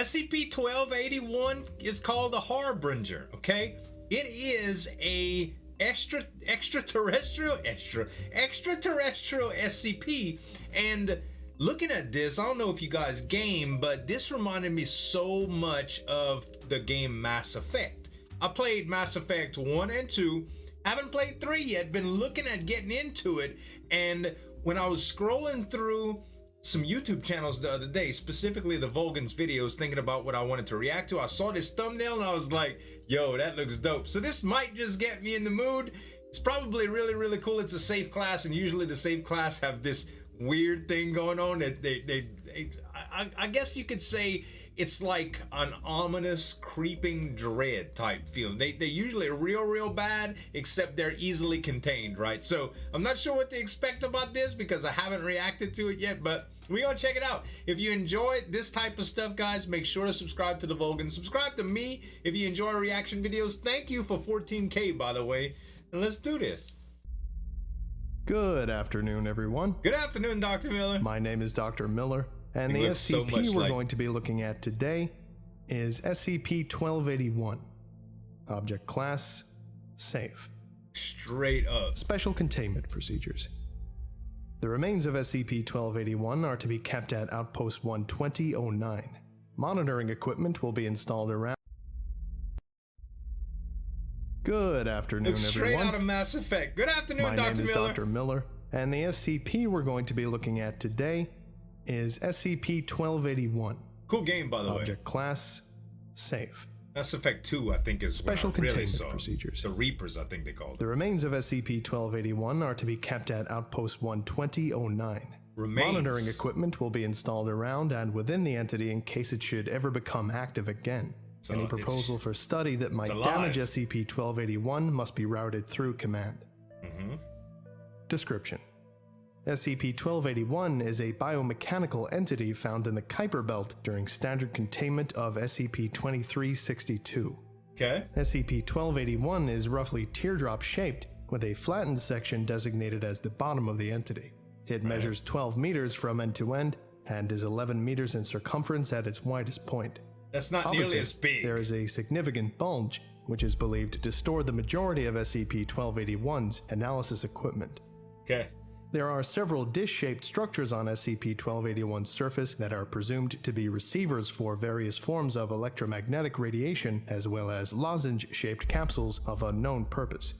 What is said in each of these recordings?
SCP-1281 is called the Harbinger, okay? It is a extraterrestrial SCP, and looking at this, I don't know if you guys game, but this reminded me so much of the game Mass Effect. I played Mass Effect 1 and 2, haven't played 3 yet, been looking at getting into it, and when I was scrolling through some YouTube channels the other day, specifically TheVolgun's videos, thinking about what I wanted to react to, I saw this thumbnail and I was like, yo, that looks dope. So this might just get me in the mood. It's probably really cool. It's a safe class, and usually the safe class have this weird thing going on that I guess you could say it's like an ominous creeping dread type feeling. They usually are real bad, except they're easily contained, right? So I'm not sure what to expect about this because I haven't reacted to it yet, but we're gonna check it out. If you enjoy this type of stuff, guys, make sure to subscribe to TheVolgun. Subscribe to me if you enjoy reaction videos. Thank you for 14K, by the way, and let's do this. Good afternoon, everyone. Good afternoon, Dr. Miller. My name is Dr. Miller, and the SCP we're going to be looking at today is SCP-1281. Object Class: Safe. Straight up. Special Containment Procedures. The remains of SCP-1281 are to be kept at Outpost 12009. Monitoring equipment will be installed around... Good afternoon, Looks straight everyone. out of Mass Effect. Good afternoon, Dr. Miller. My name is Dr. Miller, and the SCP we're going to be looking at today is SCP-1281. Cool game, by the way. Object Class: Safe. Mass Effect 2, I think, is Special what I really Containment saw. Procedures. The Reapers, I think they called The it. remains of SCP-1281 are to be kept at Outpost 12009. Remains. Monitoring equipment will be installed around and within the entity in case it should ever become active again. So Any proposal for study that might damage SCP-1281 must be routed through command. Description: SCP-1281 is a biomechanical entity found in the Kuiper belt during standard containment of SCP-2362. Okay. SCP-1281 is roughly teardrop shaped, with a flattened section designated as the bottom of the entity. It measures 12 meters from end to end and is 11 meters in circumference at its widest point. That's not nearly as big. There is a significant bulge, which is believed to store the majority of SCP-1281's analysis equipment. Okay. There are several dish-shaped structures on SCP-1281's surface that are presumed to be receivers for various forms of electromagnetic radiation, as well as lozenge-shaped capsules of unknown purpose.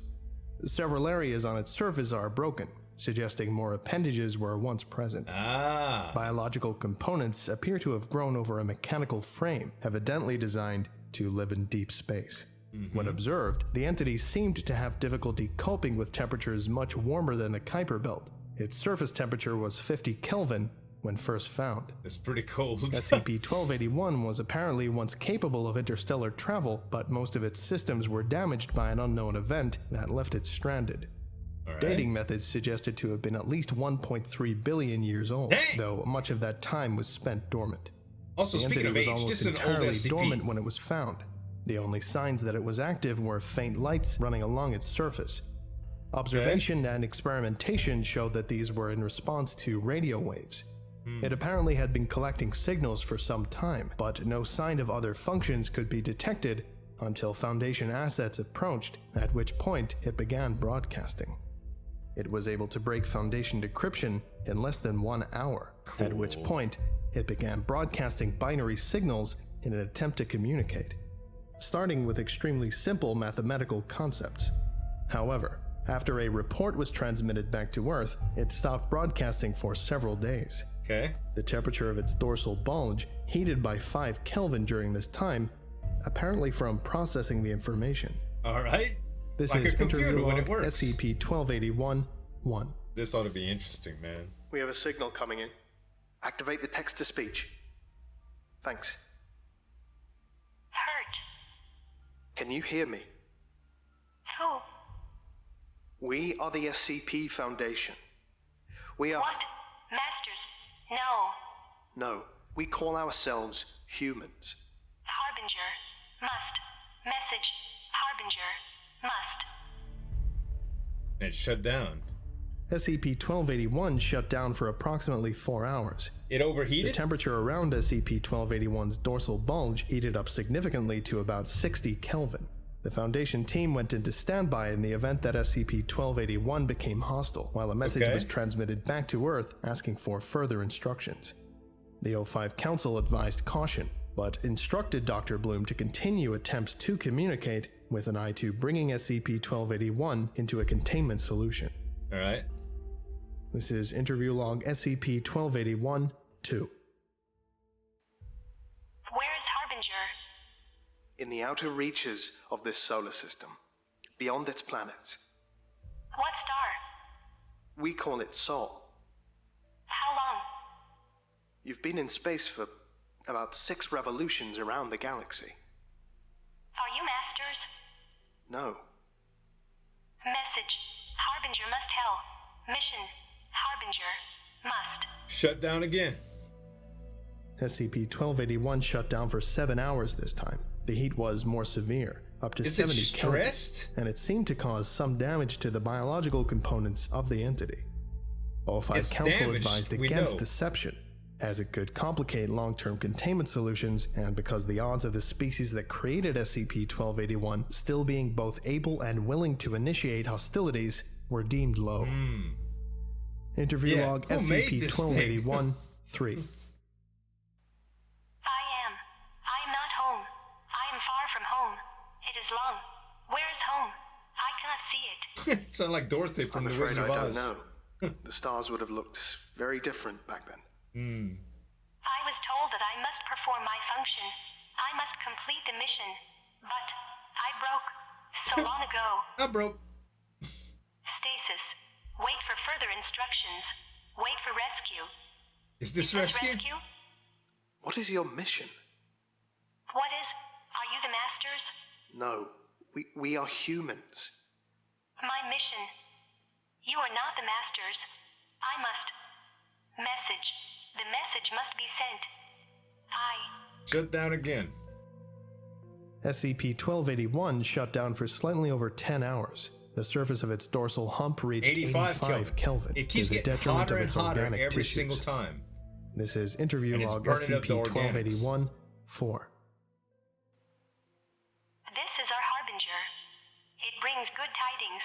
Several areas on its surface are broken, suggesting more appendages were once present. Biological components appear to have grown over a mechanical frame, evidently designed to live in deep space. When observed, the entity seemed to have difficulty coping with temperatures much warmer than the Kuiper belt. Its surface temperature was 50 Kelvin when first found. It's pretty cold. SCP-1281 was apparently once capable of interstellar travel, but most of its systems were damaged by an unknown event that left it stranded. Dating methods suggested to have been at least 1.3 billion years old, though much of that time was spent dormant. Also, the speaking entity of was age, almost this is an old entirely SCP. dormant when it was found. The only signs that it was active were faint lights running along its surface. Observation and experimentation showed that these were in response to radio waves. It apparently had been collecting signals for some time, but no sign of other functions could be detected until Foundation assets approached, at which point it began broadcasting. It was able to break Foundation decryption in less than 1 hour, at which point it began broadcasting binary signals in an attempt to communicate, starting with extremely simple mathematical concepts. However, after a report was transmitted back to Earth, it stopped broadcasting for several days. The temperature of its dorsal bulge heated by 5 Kelvin during this time, apparently from processing the information. This like is a computer interview when log it works. SCP-1281-1. This ought to be interesting, man. We have a signal coming in. Activate the text-to-speech. Thanks. Hurt. Can you hear me? Who? We are the SCP Foundation. We are... What? Masters? No. No, we call ourselves humans. Harbinger. Must. Message. Harbinger. Must. And it shut down. SCP-1281 shut down for approximately 4 hours. It overheated? The temperature around SCP-1281's dorsal bulge heated up significantly to about 60 Kelvin. The Foundation team went into standby in the event that SCP-1281 became hostile, while a message was transmitted back to Earth asking for further instructions. The O5 Council advised caution, but instructed Dr. Bloom to continue attempts to communicate with an eye to bringing SCP-1281 into a containment solution. Alright. This is interview log SCP-1281-2. Where is Harbinger? In the outer reaches of this solar system, beyond its planets. What star? We call it Sol. How long? You've been in space for about 6 revolutions around the galaxy. Are you masters? No. Message. Harbinger must tell. Mission. Harbinger must. Shut down again. SCP-1281 shut down for 7 hours this time. The heat was more severe, up to 70 Kelvin, and it seemed to cause some damage to the biological components of the entity. O5 Council advised against deception, as it could complicate long-term containment solutions, and because the odds of the species that created SCP-1281 still being both able and willing to initiate hostilities were deemed low. Interview log SCP-1281-3. I am not home. I am far from home. It is long. Where is home? I cannot see it. Sound like Dorothy from The Wizard of Oz. I don't know. The stars would have looked very different back then. I was told that I must perform my function. I must complete the mission. But I broke so long ago. I broke. Stasis. Wait for further instructions. Wait for rescue. Is this rescue? What is your mission? What is? Are you the masters? No, we are humans. My mission. You are not the masters. I must. Message. The message must be sent. Shut down again. SCP-1281 shut down for slightly over 10 hours. The surface of its dorsal hump reached 85 Kelvin. It keeps getting hotter and hotter every single time. This is interview log SCP-1281-4. This is our Harbinger. It brings good tidings.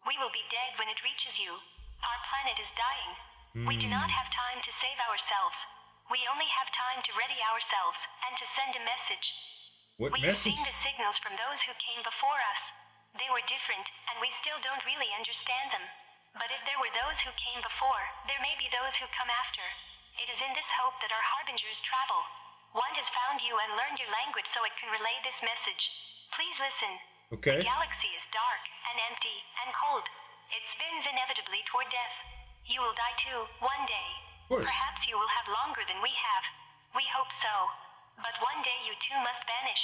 We will be dead when it reaches you. Our planet is dying. We do not have time to save ourselves. We only have time to ready ourselves and to send a message. What we message? have seen the signals from those who came before us. They were different, and we still don't really understand them. But if there were those who came before, there may be those who come after. It is in this hope that our Harbingers travel. One has found you and learned your language so it can relay this message. Please listen. Okay. The galaxy is dark and empty and cold. It spins inevitably toward death. You will die too, one day. Of course. Perhaps you will have longer than we have. We hope so. But one day you too must vanish.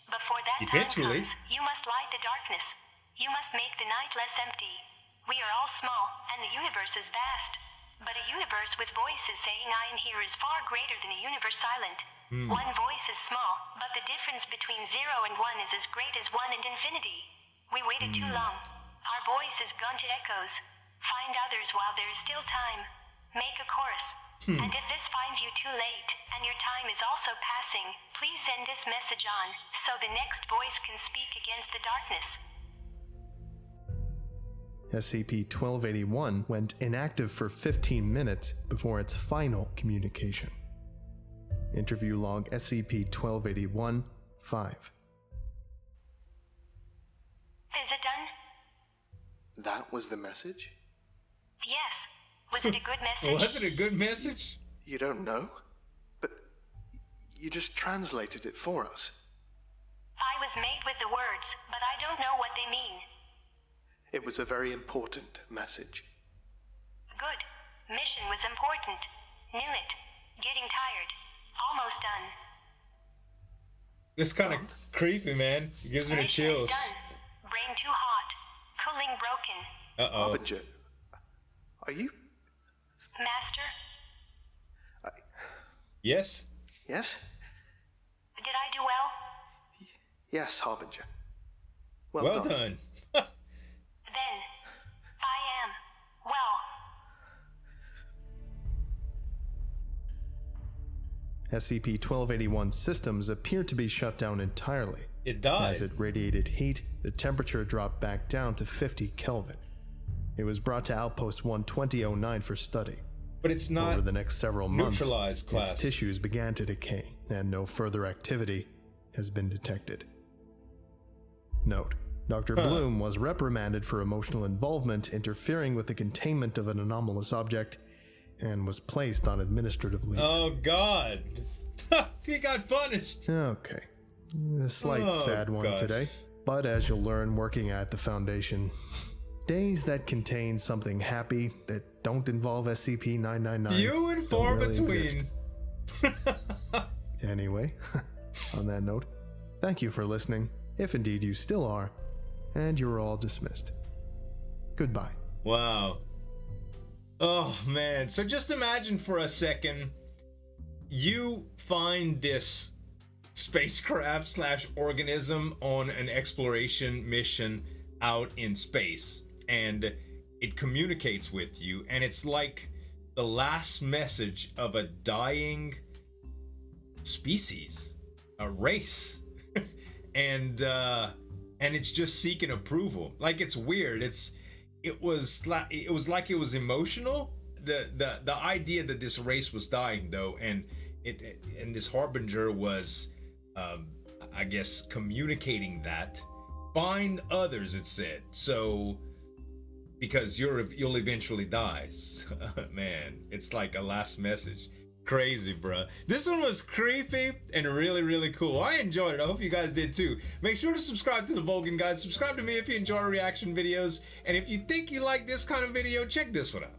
Before that time comes, you must light the darkness. You must make the night less empty. We are all small, and the universe is vast. But a universe with voices saying I am here is far greater than a universe silent. One voice is small, but the difference between 0 and 1 is as great as 1 and infinity. We waited too long. Our voice has gone to echoes. Find others while there is still time. Make a chorus. And if this finds you too late, and your time is also passing, please send this message on, so the next voice can speak against the darkness. SCP-1281 went inactive for 15 minutes before its final communication. Interview log SCP-1281-5. Is it done? That was the message? Yes. Was it a good message? Was it a good message? You don't know? But you just translated it for us. I was made with the words, but I don't know what they mean. It was a very important message. Good. Mission was important. Knew it. Getting tired. Almost done. It's kind of creepy, man. It gives me the Mission chills. is done. Brain too hot. Cooling broken. Uh-oh. Harbinger, are you... Master? Yes? Yes? Did I do well? Yes, Harbinger. Well Well done. done. Then, I am well. SCP-1281 systems appeared to be shut down entirely. It died. As it radiated heat, the temperature dropped back down to 50 Kelvin. It was brought to Outpost 12009 for study. But it's not over the next several months, neutralized, class. Its tissues began to decay, and no further activity has been detected. Note: Dr. Bloom was reprimanded for emotional involvement interfering with the containment of an anomalous object and was placed on administrative leave. Oh God. He got punished. Okay. A slight sad one today, but as you'll learn working at the Foundation, days that contain something happy that don't involve SCP-999 few and far between. Anyway, on that note, thank you for listening, if indeed you still are, and you're all dismissed. Goodbye. Wow. Oh man, so just imagine for a second, you find this spacecraft slash organism on an exploration mission out in space, and it communicates with you, and it's like the last message of a dying species, a race. and it's just seeking approval. Like, it's weird. It was like it was emotional. The idea that this race was dying though, and this Harbinger was I guess communicating that. Find others, it said. So because you'll eventually die. Man, it's like a last message. Crazy, bruh. This one was creepy and really, really cool. I enjoyed it. I hope you guys did too. Make sure to subscribe to the Volgun, guys. Subscribe to me if you enjoy reaction videos. And if you think you like this kind of video, check this one out.